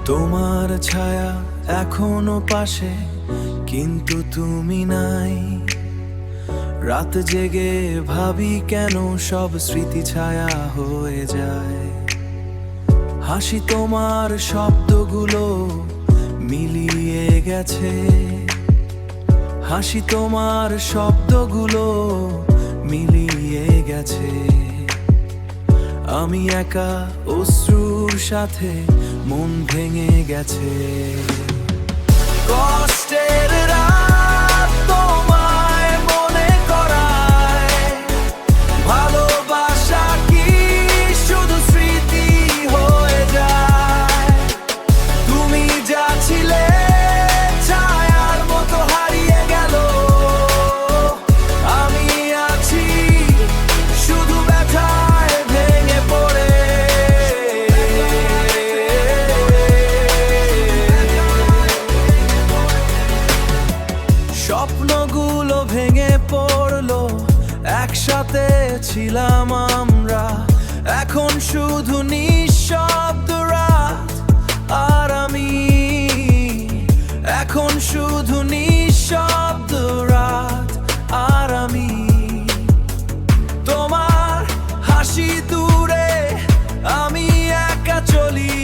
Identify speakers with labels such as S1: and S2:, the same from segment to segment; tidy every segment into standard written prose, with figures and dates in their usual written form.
S1: তোমার ছায়া এখনো পাশে, কিন্তু তুমি নাই। রাত জেগে ভাবি কেন সব স্মৃতি ছায়া হয়ে যায়। হাসি তোমার শব্দগুলো মিলিয়ে গেছে, হাসি তোমার শব্দগুলো মিলিয়ে গেছে। আমি একা অশ্রুর সাথে মন ভেঙে গেছে। কষ্টের রাত তোমায় মনে করায়, ভালোবাসা কি শুধু স্মৃতি হয়ে যায়। তুমি যা ছিলে ছায়ার মতো হারিয়ে গেল, আমি আছি শুধু ব্যথায় ভেঙে পড়ে। স্বপ্নগুলো ভেঙে পড়লো, একসাথে ছিলাম আমরা। এখন শুধু নিঃশব্দ রাত আর আমি, এখন শুধু নিঃশব্দ রাত আর আমি। তোমার হাসি দূরে, আমি একা চলি।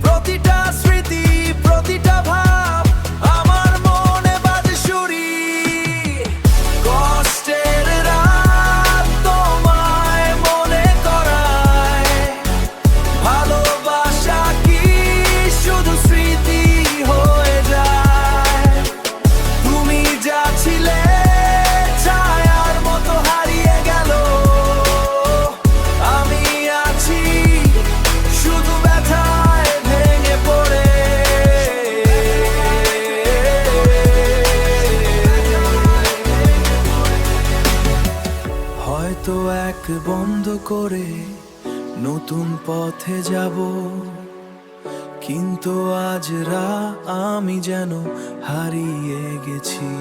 S1: প্রতিটা স্মৃতি, প্রতিটা ভাব আমার মনে বাজে সুরি। কষ্টের রাত তোমায় মনে করায়, ভালোবাসা কি শুধু স্মৃতি হয়ে যায়। তুমি যা ছিলে ছায়ার মতো হারিয়ে গেল, আমি আছি শুধু ব্যথায় ভেঙে পড়ে। হয়তো এক বন্ধ করে নতুন পথে যাব, কিন্তু আজ আমি যেন হারিয়ে গেছি।